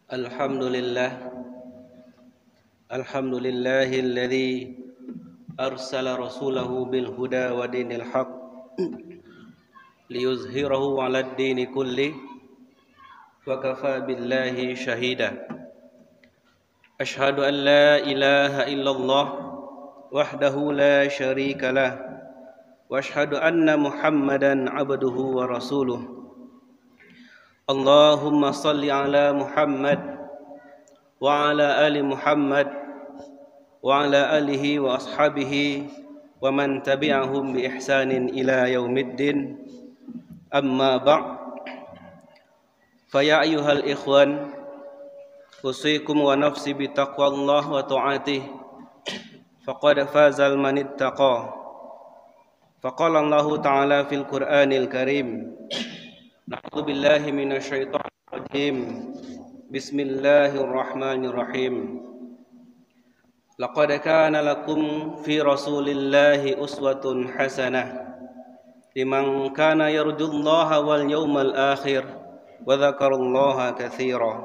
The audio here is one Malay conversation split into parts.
Alhamdulillah alladzi arsala rasulahu bil huda wa dinil haq liyuzhirahu 'alad dini kulli wa kafa billahi shahida. Ashhadu an la ilaha illallah wahdahu la syarika lah wa ashhadu anna Muhammadan 'abduhu wa rasuluh. Allahumma salli ala Muhammad wa ala ali Muhammad wa ala alihi wa ashabihi wa man tabi'ahum bi ihsanin ila yaumiddin. Amma ba'd. Fa ya ayyuhal ikhwan, usikum wa nafsi bi taqwallah wa ta'atih faqad fazal man ittaqa. Faqala Allah ta'ala fil Qur'anil Karim, na'udzu billahi minasyaitonir rajim. Bismillahirrahmanirrahim. Laqad kana lakum fi Rasulillahi uswatun hasanah liman kana yarjullaha wal yawmal akhir wa dzakarallaha katsira.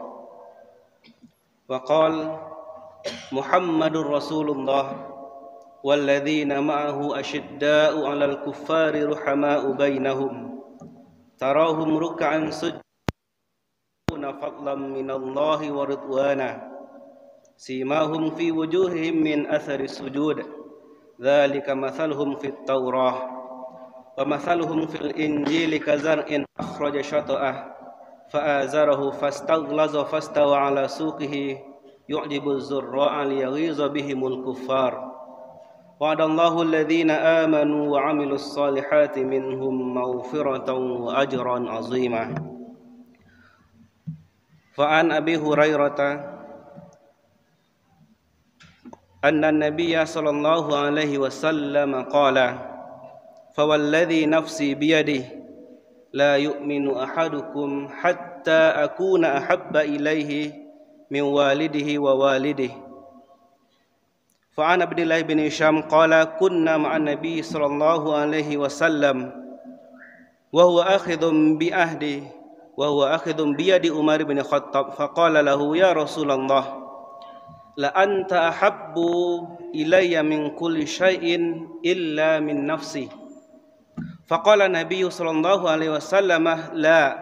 Wa qala Muhammadur Rasulullah walladzina ma'ahu asyidda'u 'alal kuffari ruhama'u bainahum tarahum ruk'an sujuduna fadlan minallahi wa ridwana simahum fi wujuhihim min athari sujud dzalika mathaluhum fit taurah wa mathaluhum fil injili kazar'in akhraja shata'ah fa'azarahu fastaghlaza fastawa 'ala suqihi yu'jibu az-zurra'a liyaghiza bihimul kuffar. Wa'adallahu alladhina amanu wa 'amilus salihati minhum maghfiratan wa ajran 'azima. Fa'an Abi Hurairah anna an-nabiyya sallallahu alaihi wasallam qala fawalladhi nafsi biyadihi la yu'minu ahadukum hatta akuna ahabba ilaihi min walidihi wa walidihi. Fa'an Abdullah bin Hisham qala kunna ma'an nabiy sallallahu alaihi wasallam wa huwa akhidhun bi ahdi wa huwa akhidhun bi yadi Umar bin Khattab faqala lahu ya Rasulullah la anta ahabbu ilayya min kulli syai'in illa min nafsi. Faqala Nabiy sallallahu alaihi wasallam la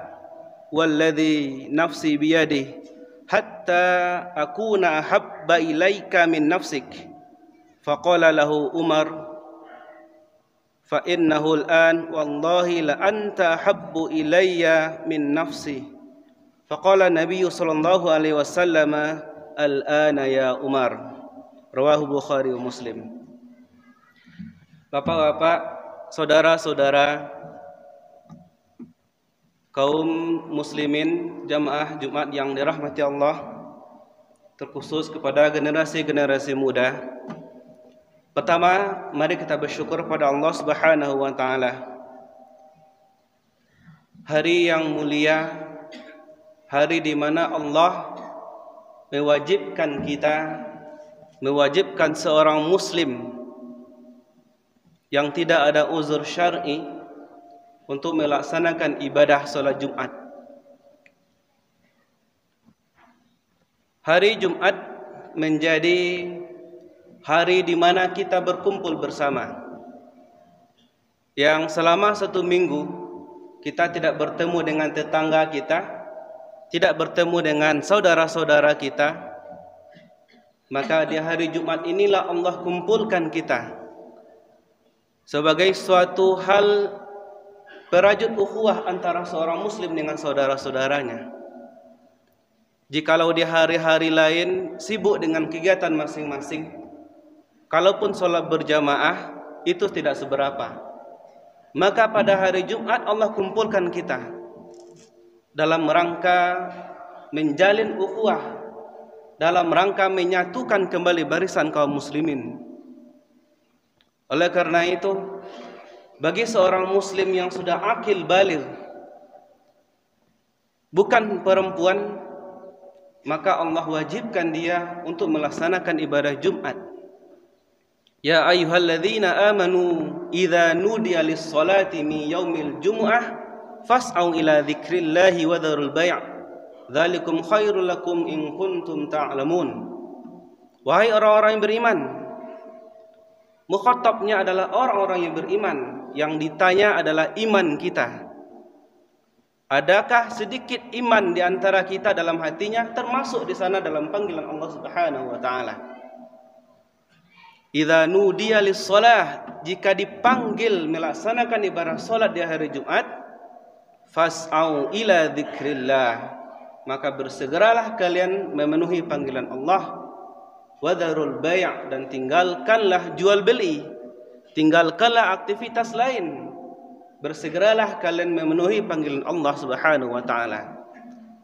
walladhi nafsi biyadihi hatta akuna ahabba ilayka min nafsik. Faqala lahu Umar fa innahu al-an wallahi la anta ahabbu ilayya min nafsi. Faqala Nabiy sallallahu alaihi wasallam al-ana ya Umar. Rawahu Bukhari wa Muslim. Bapak-bapak, saudara-saudara kaum muslimin jamaah Jumat yang dirahmati Allah, terkhusus kepada generasi-generasi muda. Pertama, mari kita bersyukur pada Allah Subhanahu wa taala. Hari yang mulia, hari di mana Allah mewajibkan seorang muslim yang tidak ada uzur syar'i untuk melaksanakan ibadah salat Jumat. Hari Jumat menjadi hari di mana kita berkumpul bersama, yang selama satu minggu kita tidak bertemu dengan tetangga kita, tidak bertemu dengan saudara-saudara kita. Maka di hari Jumat inilah Allah kumpulkan kita sebagai suatu hal perajut ukhuwah antara seorang muslim dengan saudara-saudaranya. Jikalau di hari-hari lain sibuk dengan kegiatan masing-masing, kalaupun sholat berjamaah itu tidak seberapa, maka pada hari Jumat Allah kumpulkan kita dalam rangka menjalin ukhuwah, dalam rangka menyatukan kembali barisan kaum muslimin. Oleh karena itu, bagi seorang muslim yang sudah akil baligh, bukan perempuan, maka Allah wajibkan dia untuk melaksanakan ibadah Jumat. Ya ayyuhalladzina amanu idza nudiya lis-salati min yaumil jumu'ah fas'au ila dzikrillahi wa dzarul bai'. Dzalikum khairul lakum in kuntum ta'lamun. Wahai orang-orang yang beriman. Mukhatabnya adalah orang-orang yang beriman. Yang ditanya adalah iman kita. Adakah sedikit iman di antara kita dalam hatinya? Termasuk di sana dalam panggilan Allah Subhanahu wa taala. Idza nudiya lis-shalah, jika dipanggil melaksanakan ibadah salat di hari Jumat, fas'au ila dzikrillah, maka bersegeralah kalian memenuhi panggilan Allah. Wadharul bai', dan tinggalkanlah jual beli, tinggalkanlah aktivitas lain. Bersegeralah kalian memenuhi panggilan Allah Subhanahu wa taala.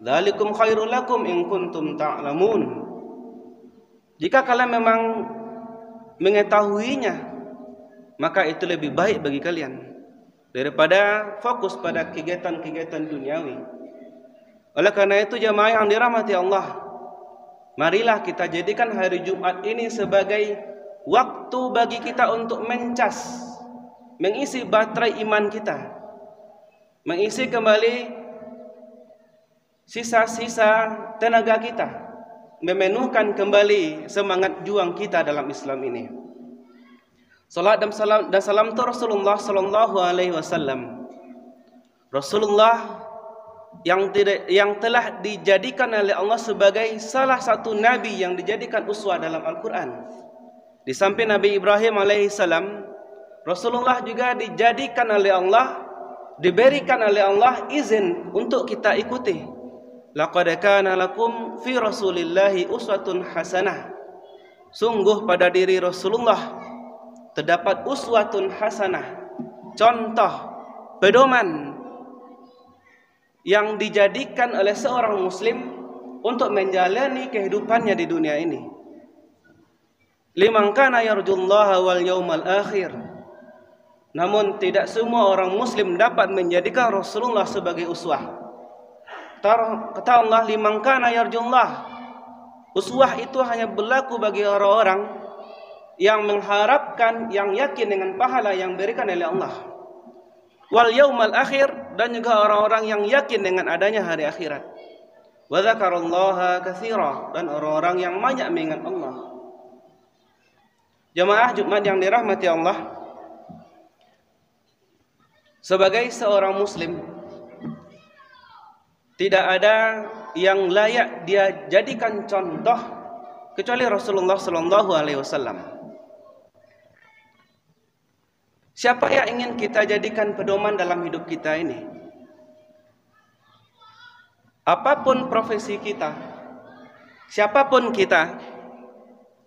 Dzalikum khairul lakum in kuntum ta'lamun. Jika kalian memang mengetahuinya, maka itu lebih baik bagi kalian daripada fokus pada kegiatan-kegiatan duniawi. Oleh karena itu jamaah yang dirahmati Allah, marilah kita jadikan hari Jumat ini sebagai waktu bagi kita untuk mencas, mengisi baterai iman kita, mengisi kembali sisa-sisa tenaga kita, memenuhkan kembali semangat juang kita dalam Islam ini. Salat dan salam itu Rasulullah sallallahu alaihi wasallam. Rasulullah yang telah dijadikan oleh Allah sebagai salah satu nabi yang dijadikan uswah dalam Al-Qur'an. Di samping Nabi Ibrahim alaihi salam, Rasulullah juga dijadikan oleh Allah, diberikan oleh Allah izin untuk kita ikuti. Laqad kana lakum fi Rasulillahi uswatun hasanah. Sungguh pada diri Rasulullah terdapat uswatun hasanah, contoh, pedoman yang dijadikan oleh seorang muslim untuk menjalani kehidupannya di dunia ini. Liman kana yarjullaha wal yaumal akhir. Namun tidak semua orang muslim dapat menjadikan Rasulullah sebagai uswah. Kata Allah, liman kana yarjullah. Uswah itu hanya berlaku bagi orang-orang yang mengharapkan, yang yakin dengan pahala yang diberikan oleh Allah. Wal yaumal akhir, dan juga orang-orang yang yakin dengan adanya hari akhirat. Wa dzakarallaha katsira, dan orang-orang yang banyak mengingat Allah. Jamaah Jumat yang dirahmati Allah, sebagai seorang muslim, tidak ada yang layak dia jadikan contoh kecuali Rasulullah sallallahu alaihi wasallam. Siapa yang ingin kita jadikan pedoman dalam hidup kita ini? Apapun profesi kita, siapapun kita,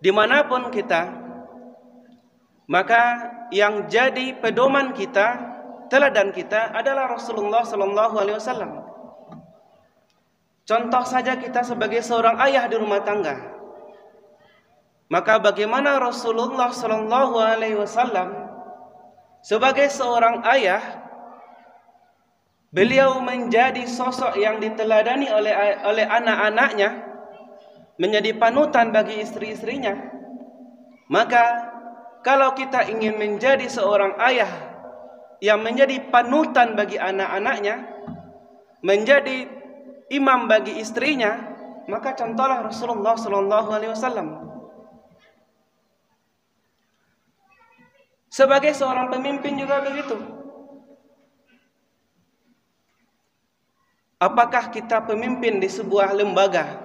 dimanapun kita, maka yang jadi pedoman kita, teladan kita adalah Rasulullah sallallahu alaihi wasallam. Contoh saja kita sebagai seorang ayah di rumah tangga, maka bagaimana Rasulullah sallallahu alaihi wasallam sebagai seorang ayah, beliau menjadi sosok yang diteladani oleh anak-anaknya, menjadi panutan bagi istri-istrinya. Maka kalau kita ingin menjadi seorang ayah yang menjadi panutan bagi anak-anaknya, menjadi imam bagi istrinya, maka contohlah Rasulullah sallallahu alaihi wasallam. Sebagai seorang pemimpin juga begitu. Apakah kita pemimpin di sebuah lembaga,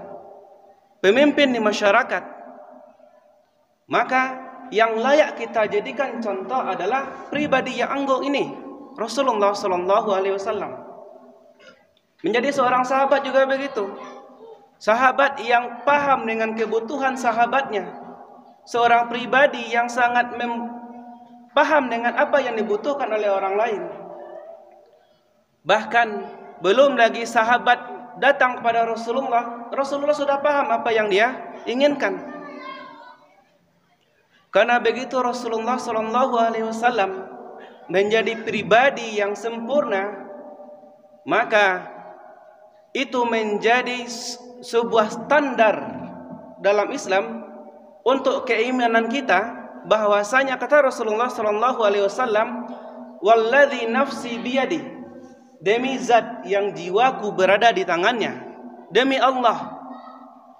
pemimpin di masyarakat, maka yang layak kita jadikan contoh adalah pribadi yang anggung ini, Rasulullah sallallahu alaihi wasallam. Menjadi seorang sahabat juga begitu. Sahabat yang paham dengan kebutuhan sahabatnya. Seorang pribadi yang sangat paham dengan apa yang dibutuhkan oleh orang lain. Bahkan belum lagi sahabat datang kepada Rasulullah, Rasulullah sudah paham apa yang dia inginkan. Karena begitu Rasulullah sallallahu alaihi wasallam menjadi pribadi yang sempurna, maka itu menjadi sebuah standar dalam Islam untuk keimanan kita, bahwasanya kata Rasulullah sallallahu alaihi wasallam, "Walladzi nafsi biyadi," demi zat yang jiwaku berada di tangannya, demi Allah,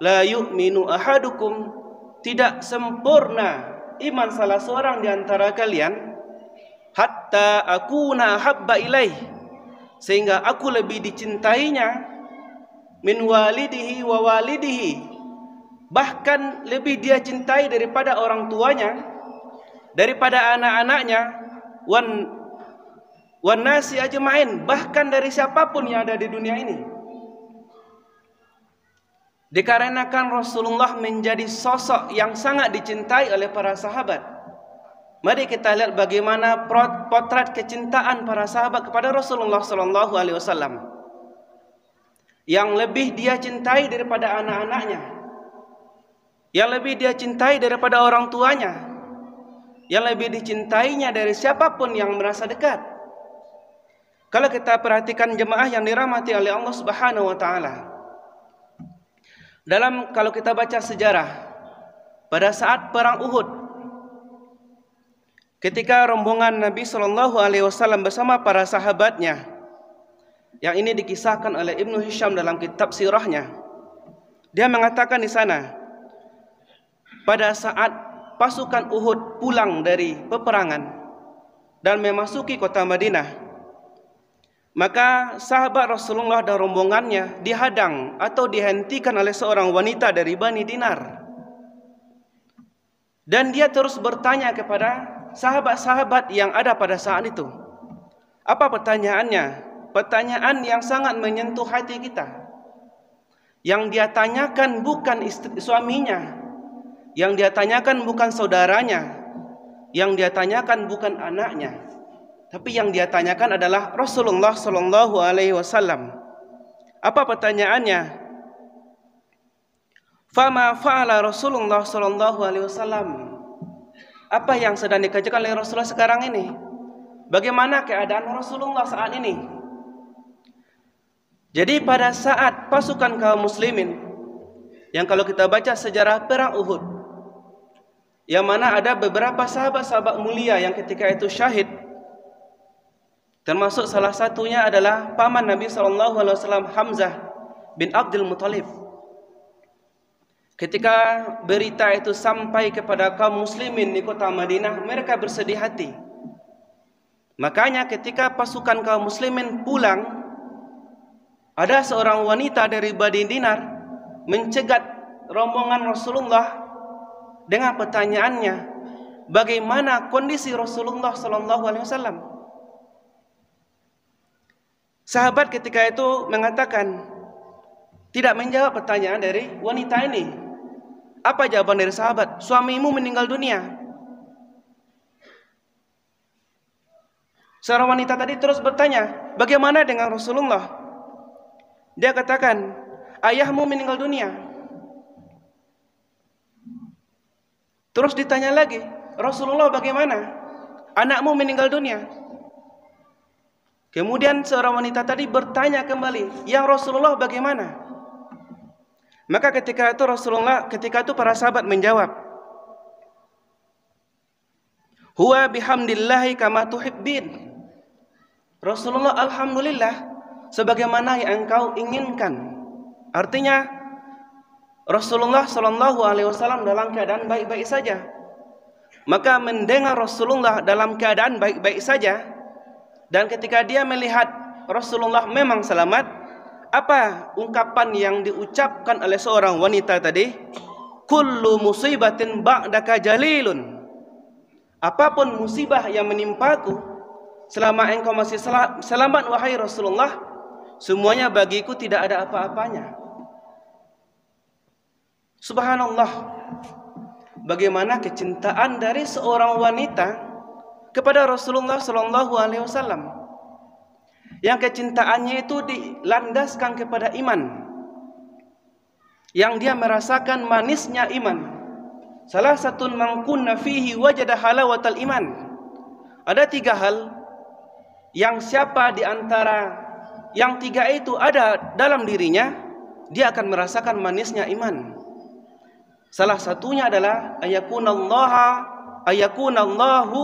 la yu'minu ahadukum, tidak sempurna iman salah seorang di antara kalian, hatta akuna habba ilaih, sehingga aku lebih dicintainya, min walidihi wa walidihi, bahkan lebih dia cintai daripada orang tuanya, daripada anak-anaknya, wan nasi ajma'in, bahkan dari siapapun yang ada di dunia ini. Dikarenakan Rasulullah menjadi sosok yang sangat dicintai oleh para sahabat. Mari kita lihat bagaimana potret kecintaan para sahabat kepada Rasulullah sallallahu alaihi wasallam. Yang lebih dia cintai daripada anak-anaknya, yang lebih dia cintai daripada orang tuanya, yang lebih dicintainya dari siapapun yang merasa dekat. Kalau kita perhatikan jemaah yang dirahmati oleh Allah Subhanahu wa taala, kalau kita baca sejarah pada saat perang Uhud, ketika rombongan Nabi sallallahu alaihi wasallam bersama para sahabatnya, yang ini dikisahkan oleh Ibnu Hisham dalam kitab sirahnya, dia mengatakan di sana, pada saat pasukan Uhud pulang dari peperangan dan memasuki kota Madinah, maka sahabat Rasulullah dan rombongannya dihadang atau dihentikan oleh seorang wanita dari Bani Dinar. Dan dia terus bertanya kepada sahabat-sahabat yang ada pada saat itu. Apa pertanyaannya? Pertanyaan yang sangat menyentuh hati kita. Yang dia tanyakan bukan suaminya, yang dia tanyakan bukan saudaranya, yang dia tanyakan bukan anaknya, tapi yang dia tanyakan adalah Rasulullah sallallahu alaihi wasallam. Apa pertanyaannya? Fama fa'ala Rasulullah sallallahu alaihi wasallam? Apa yang sedang dikerjakan oleh Rasulullah sekarang ini? Bagaimana keadaan Rasulullah saat ini? Jadi pada saat pasukan kaum muslimin, yang kalau kita baca sejarah perang Uhud, yang mana ada beberapa sahabat-sahabat mulia yang ketika itu syahid, termasuk salah satunya adalah paman Nabi SAW, Hamzah bin Abdul Muttalib. Ketika berita itu sampai kepada kaum muslimin di kota Madinah, mereka bersedih hati. Makanya ketika pasukan kaum muslimin pulang, ada seorang wanita dari Bani Dinar mencegat rombongan Rasulullah dengan pertanyaannya, bagaimana kondisi Rasulullah SAW? Sahabat ketika itu mengatakan, tidak menjawab pertanyaan dari wanita ini. Apa jawaban dari sahabat? Suamimu meninggal dunia. Seorang wanita tadi terus bertanya, bagaimana dengan Rasulullah? Dia katakan, ayahmu meninggal dunia. Terus ditanya lagi, Rasulullah bagaimana? Anakmu meninggal dunia. Kemudian seorang wanita tadi bertanya kembali, yang Rasulullah bagaimana? Maka ketika itu para sahabat menjawab, huwa bihamdillahi kama tuhibbin. Rasulullah alhamdulillah sebagaimana yang engkau inginkan. Artinya Rasulullah sallallahu alaihi wasallam dalam keadaan baik-baik saja. Maka mendengar Rasulullah dalam keadaan baik-baik saja, dan ketika dia melihat Rasulullah memang selamat, apa ungkapan yang diucapkan oleh seorang wanita tadi? Kullu musibatin ba'daka jalilun. Apapun musibah yang menimpaku, selama engkau masih selamat wahai Rasulullah, semuanya bagiku tidak ada apa-apanya. Subhanallah, bagaimana kecintaan dari seorang wanita kepada Rasulullah sallallahu alaihi wasallam, yang kecintaannya itu dilandaskan kepada iman, yang dia merasakan manisnya iman. Salah satu man kunna fihi wajada halawatal iman. Ada 3 hal yang siapa di antara yang 3 itu ada dalam dirinya, dia akan merasakan manisnya iman. Salah satunya adalah ayakunallahu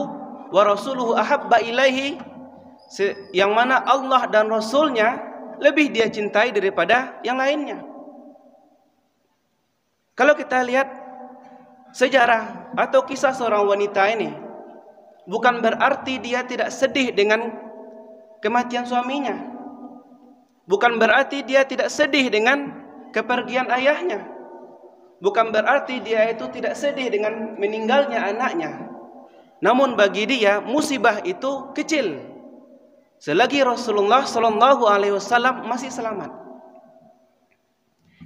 wa rasuluhu ahabba ilaihi, yang mana Allah dan Rasulnya lebih dia cintai daripada yang lainnya. Kalau kita lihat sejarah atau kisah seorang wanita ini, bukan berarti dia tidak sedih dengan kematian suaminya. Bukan berarti dia tidak sedih dengan kepergian ayahnya. Bukan berarti dia itu tidak sedih dengan meninggalnya anaknya. Namun bagi dia musibah itu kecil selagi Rasulullah sallallahu alaihi wasallam masih selamat.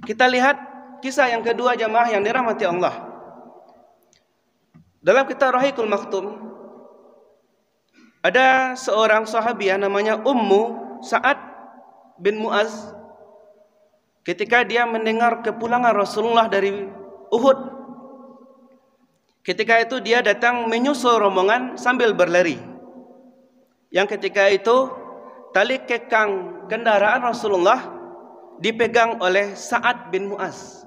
Kita lihat kisah yang kedua jamaah yang dirahmati Allah. Dalam kitab Rahikul Maktum ada seorang sahabiah namanya Ummu Sa'ad bin Mu'az. Ketika dia mendengar kepulangan Rasulullah dari Uhud, ketika itu dia datang menyusul rombongan sambil berlari. Yang ketika itu tali kekang kendaraan Rasulullah dipegang oleh Sa'ad bin Mu'az.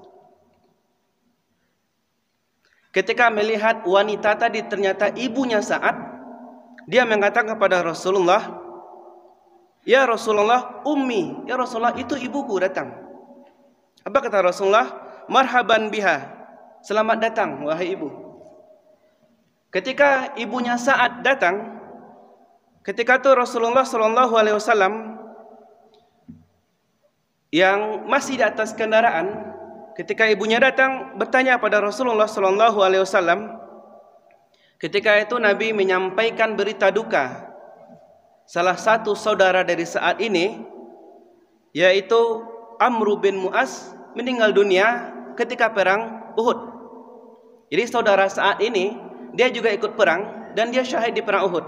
Ketika melihat wanita tadi ternyata ibunya Sa'ad, dia mengatakan kepada Rasulullah, "Ya Rasulullah, ummi, ya Rasulullah, itu ibuku datang." Apa kata Rasulullah? "Marhaban biha." Selamat datang wahai ibu. Ketika ibunya Sa'ad datang, ketika itu Rasulullah sallallahu alaihi wasallam yang masih di atas kendaraan, ketika ibunya datang bertanya pada Rasulullah sallallahu alaihi wasallam, ketika itu Nabi menyampaikan berita duka. Salah satu saudara dari Sa'ad ini, yaitu Amr bin Mu'az, meninggal dunia ketika perang Uhud. Jadi saudara Sa'ad ini, dia juga ikut perang dan dia syahid di perang Uhud.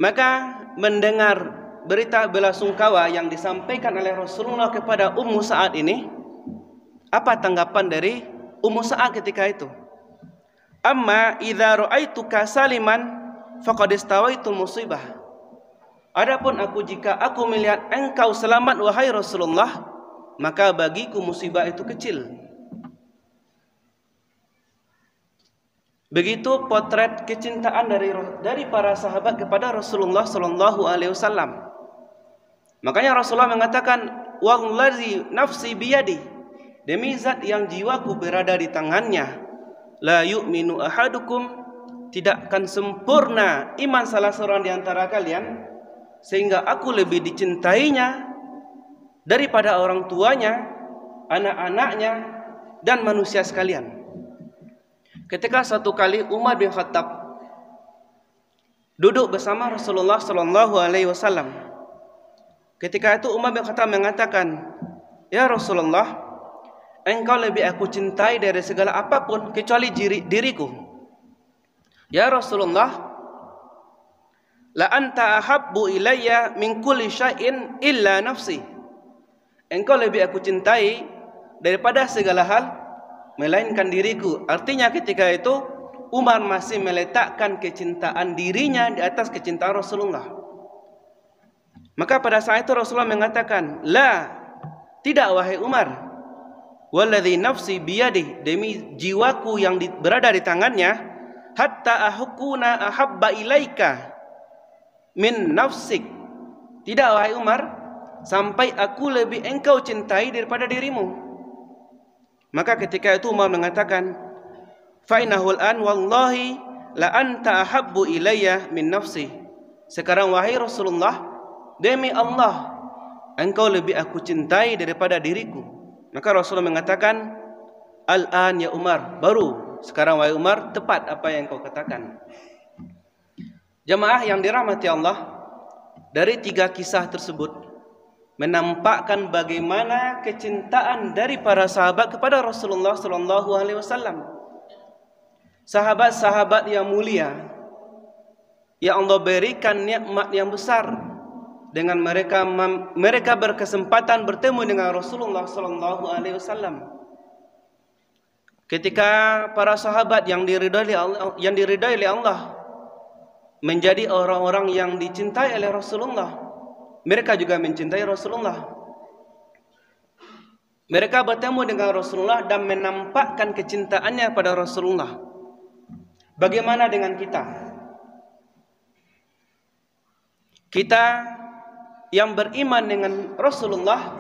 Maka mendengar berita belasungkawa yang disampaikan oleh Rasulullah kepada Ummu Sa'ad ini, apa tanggapan dari Ummu Sa'ad ketika itu? "Amma idza ra'aituka saliman faqad istawaitul musibah." Adapun jika aku melihat engkau selamat wahai Rasulullah, maka bagiku musibah itu kecil. Begitu potret kecintaan dari para sahabat kepada Rasulullah sallallahu alaihi wasallam. Makanya Rasulullah mengatakan, "Wallazi nafsi biyadi," demi zat yang jiwaku berada di tangannya, "la yu'minu ahadukum," tidak akan sempurna iman salah seorang di antara kalian sehingga aku lebih dicintainya daripada orang tuanya, anak-anaknya, dan manusia sekalian. Ketika satu kali Umar bin Khattab duduk bersama Rasulullah sallallahu alaihi wasallam. Ketika itu Umar bin Khattab mengatakan, "Ya Rasulullah, engkau lebih aku cintai dari segala apapun kecuali diriku." "Ya Rasulullah, la anta ahabbu ilayya min kulli syai'in illa nafsi." Engkau lebih aku cintai daripada segala hal melainkan diriku. Artinya ketika itu Umar masih meletakkan kecintaan dirinya di atas kecintaan Rasulullah. Maka pada saat itu Rasulullah mengatakan, "La, tidak wahai Umar. Walladzi nafsi biyadih, demi jiwaku yang berada di tangannya, hatta ahukuna ahabba ilaika min nafsik." Tidak wahai Umar, sampai aku lebih engkau cintai daripada dirimu. Maka ketika itu Umar mengatakan, "Fa innahul an wallahi la anta ahabbu ilayya min nafsi." Sekarang wahai Rasulullah, demi Allah, engkau lebih aku cintai daripada diriku. Maka Rasulullah mengatakan, "Al-an ya Umar," baru sekarang wahai Umar, tepat apa yang kau katakan. Jamaah yang dirahmati Allah, dari 3 kisah tersebut menampakkan bagaimana kecintaan dari para sahabat kepada Rasulullah sallallahu alaihi wasallam. Sahabat-sahabat yang mulia yang Allah berikan nikmat yang besar, dengan mereka berkesempatan bertemu dengan Rasulullah sallallahu alaihi wasallam. Ketika para sahabat yang diridai oleh Allah menjadi orang-orang yang dicintai oleh Rasulullah, mereka juga mencintai Rasulullah. Mereka bertemu dengan Rasulullah dan menampakkan kecintaannya pada Rasulullah. Bagaimana dengan kita? Kita yang beriman dengan Rasulullah,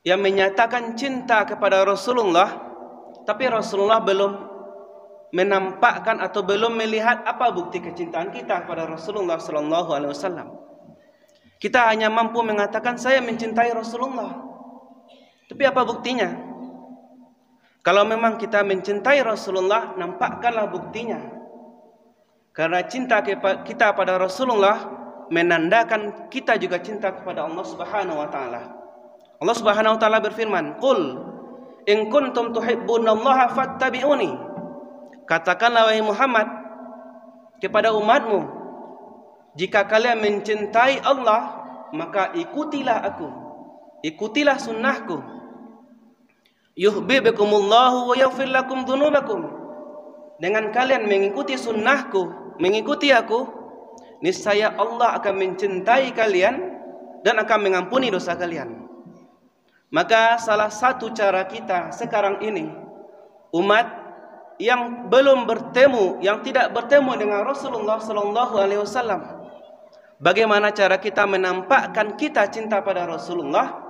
yang menyatakan cinta kepada Rasulullah, tapi Rasulullah belum menampakkan atau belum melihat apa bukti kecintaan kita kepada Rasulullah sallallahu alaihi wasallam. Kita hanya mampu mengatakan saya mencintai Rasulullah. Tapi apa buktinya? Kalau memang kita mencintai Rasulullah, nampakkanlah buktinya. Karena cinta kita pada Rasulullah menandakan kita juga cinta kepada Allah Subhanahu wa taala. Allah Subhanahu wa taala berfirman, "Qul in kuntum tuhibbunallaha fattabi'uni." Katakanlah wahai Muhammad kepada umatmu, jika kalian mencintai Allah, maka ikutilah aku, ikutilah sunnahku. Yuhibbukumullahu wa yaghfir lakum dzunubakum. Dengan kalian mengikuti sunnahku, mengikuti aku, niscaya Allah akan mencintai kalian dan akan mengampuni dosa kalian. Maka salah satu cara kita sekarang ini, umat yang belum bertemu, yang tidak bertemu dengan Rasulullah sallallahu alaihi wasallam, bagaimana cara kita menampakkan kita cinta pada Rasulullah?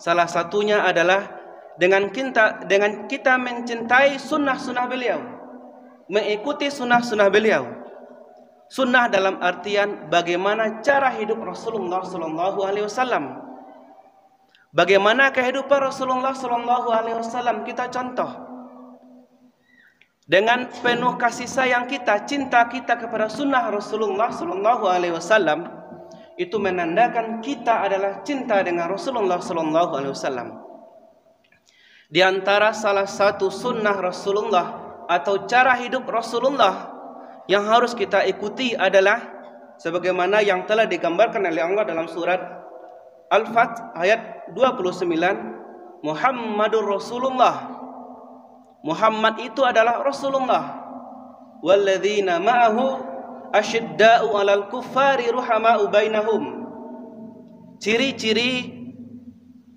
Salah satunya adalah dengan kita mencintai sunnah-sunnah beliau, mengikuti sunnah-sunnah beliau. Sunnah dalam artian bagaimana cara hidup Rasulullah sallallahu alaihi wasallam. Bagaimana kehidupan Rasulullah sallallahu alaihi wasallam kita contoh. Dengan penuh kasih sayang kita, cinta kita kepada sunnah Rasulullah sallallahu alaihi wasallam, itu menandakan kita adalah cinta dengan Rasulullah sallallahu alaihi wasallam. Di antara salah satu sunnah Rasulullah atau cara hidup Rasulullah yang harus kita ikuti adalah sebagaimana yang telah digambarkan oleh Allah dalam surat Al-Fath ayat 29, Muhammadur Rasulullah. Muhammad itu adalah Rasulullah. Walladzina ma'ahu asyidda'u 'alal kuffari ruhama'u bainahum. Ciri-ciri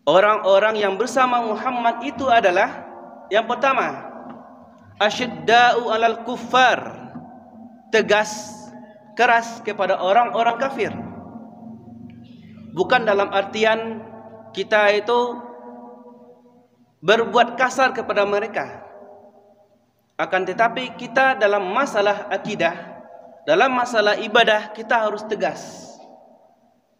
orang-orang yang bersama Muhammad itu adalah, yang pertama, asyidda'u 'alal kuffar, tegas, keras kepada orang-orang kafir. Bukan dalam artian kita itu berbuat kasar kepada mereka. Akan tetapi kita dalam masalah akidah, dalam masalah ibadah, kita harus tegas.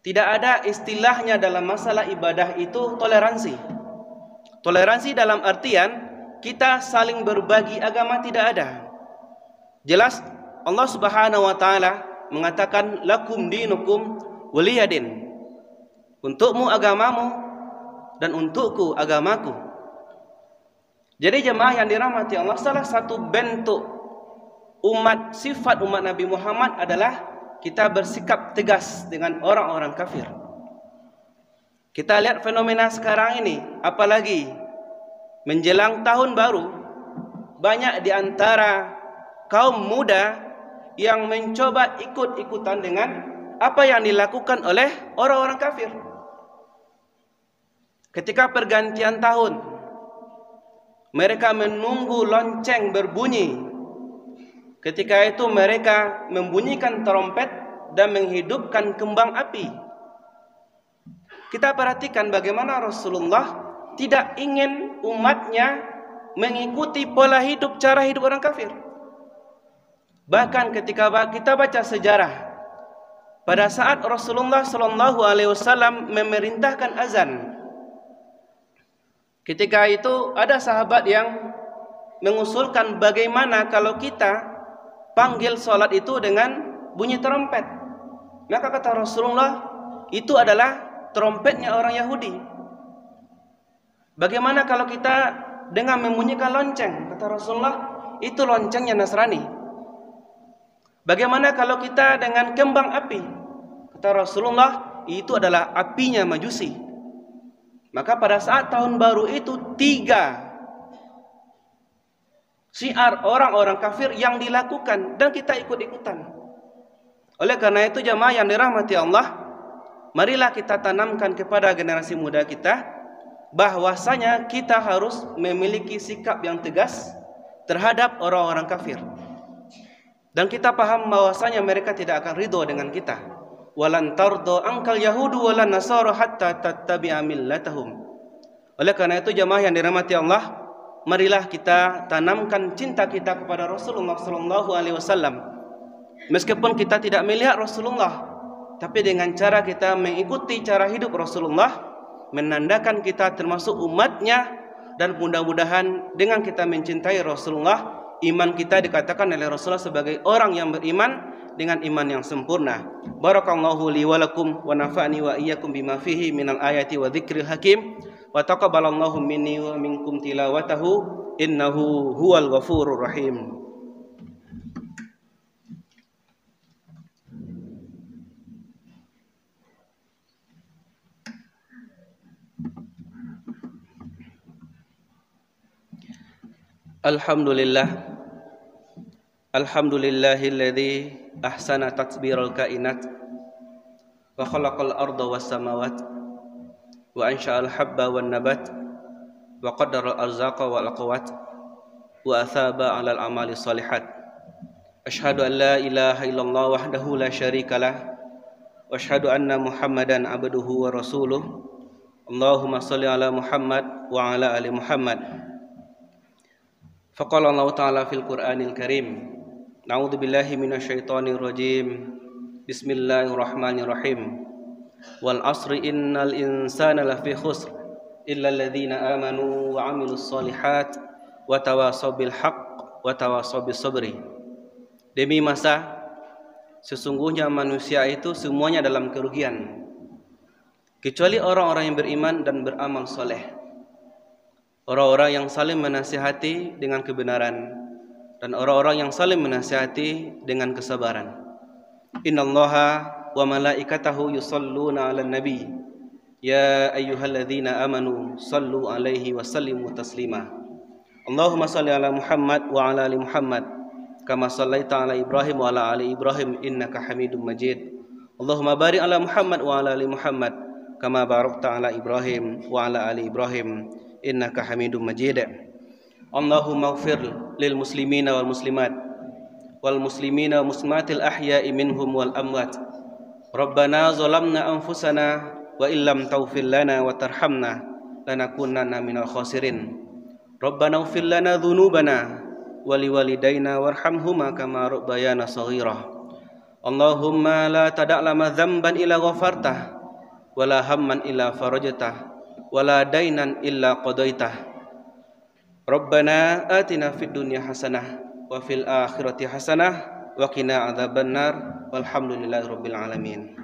Tidak ada istilahnya dalam masalah ibadah itu toleransi. Toleransi dalam artian kita saling berbagi agama tidak ada. Jelas Allah Subhanahu wa taala mengatakan lakum dinukum waliyadin. Untukmu agamamu dan untukku agamaku. Jadi jemaah yang dirahmati Allah, salah satu bentuk sifat umat Nabi Muhammad adalah kita bersikap tegas dengan orang-orang kafir. Kita lihat fenomena sekarang ini, apalagi menjelang tahun baru, banyak di antara kaum muda yang mencoba ikut-ikutan dengan apa yang dilakukan oleh orang-orang kafir. Ketika pergantian tahun, mereka menunggu lonceng berbunyi. Ketika itu mereka membunyikan trompet dan menghidupkan kembang api. Kita perhatikan bagaimana Rasulullah tidak ingin umatnya mengikuti pola hidup, cara hidup orang kafir. Bahkan ketika kita baca sejarah, pada saat Rasulullah sallallahu alaihi wasallam memerintahkan azan, ketika itu ada sahabat yang mengusulkan bagaimana kalau kita panggil sholat itu dengan bunyi trompet. Maka kata Rasulullah, itu adalah trompetnya orang Yahudi. Bagaimana kalau kita dengan membunyikan lonceng? Kata Rasulullah, itu loncengnya Nasrani. Bagaimana kalau kita dengan kembang api? Kata Rasulullah, itu adalah apinya Majusi. Maka pada saat tahun baru itu 3 syiar orang-orang kafir yang dilakukan dan kita ikut-ikutan. Oleh karena itu jemaah yang dirahmati Allah, marilah kita tanamkan kepada generasi muda kita bahwasanya kita harus memiliki sikap yang tegas terhadap orang-orang kafir. Dan kita paham bahwasanya mereka tidak akan ridho dengan kita. Walan tardo angkal yahudu walan nasara hatta tattabi'a millatahum. Oleh karena itu jamaah yang dirahmati Allah, marilah kita tanamkan cinta kita kepada Rasulullah sallallahu alaihi wasallam. Meskipun kita tidak melihat Rasulullah, tapi dengan cara kita mengikuti cara hidup Rasulullah, menandakan kita termasuk umatnya, dan mudah-mudahan dengan kita mencintai Rasulullah, iman kita dikatakan oleh Rasulullah sebagai orang yang beriman dengan iman yang sempurna. Barakallahu li wa lakum wa nafa'ni wa iyyakum bima fihi minal ayati wa dzikril hakim. Wa taqabbalallahu minni wa minkum tilawatahu innahu huwal ghafurur rahim. Alhamdulillah, alhamdulillahilladzi ahsana tatbiral kainat wa khalaqal arda was samawat wa ansha'al habba wan nabat wa qaddara al-arzaqa wal aqwat wa athaba 'alal amali shalihat. Asyhadu an la ilaha illallah wahdahu la syarikalah wa asyhadu anna Muhammadan abduhu wa rasuluh. Allahumma shalli ala Muhammad wa ala ali Muhammad. Faqala Allah Ta'ala fil Qur'anil Karim, A'udzu billahi minasyaitonir rajim. Bismillahirrahmanirrahim. Wal 'asri innal insana lafi khusr illa alladzina amanu wa 'amilus shalihat wa tawasaw bil haqq wa tawasaw bis sabri. Demi masa, sesungguhnya manusia itu semuanya dalam kerugian, kecuali orang-orang yang beriman dan beramal soleh. Orang-orang yang saling menasihati dengan kebenaran, dan orang-orang yang saling menasihati dengan kesabaran. Innallaha wa malaikatahu yusalluna 'alan nabi ya ayyuhalladzina amanu sallu 'alaihi wa sallimu taslima. Allahumma shalli ala Muhammad wa ala ali Muhammad kama shallaita ala Ibrahim wa ala ali Ibrahim innaka Hamidum Majid. Allahumma barik ala Muhammad wa ala ali Muhammad kama barakta ala Ibrahim wa ala ali Ibrahim innaka Hamidum Majid. Allahumma ighfir lil muslimina wal muslimat wal muslimina wal muslimatil ahya'i minhum wal amwat. Rabbana zalamna anfusana wa illam taghfir lana wa tarhamna lanakunanna minal khasirin. Rabbana ighfir lana dhunubana wa liwalidayna warhamhuma kama rabbayana shaghira. Allahumma la tada' lana dzamban illa ghafartah wa la hamman illa farajtah wala dainan illa qadaitah. Rabbana atina fid dunya hasanah wa fil akhirati hasanah wa qina adzabannar walhamdulillahi rabbil alamin.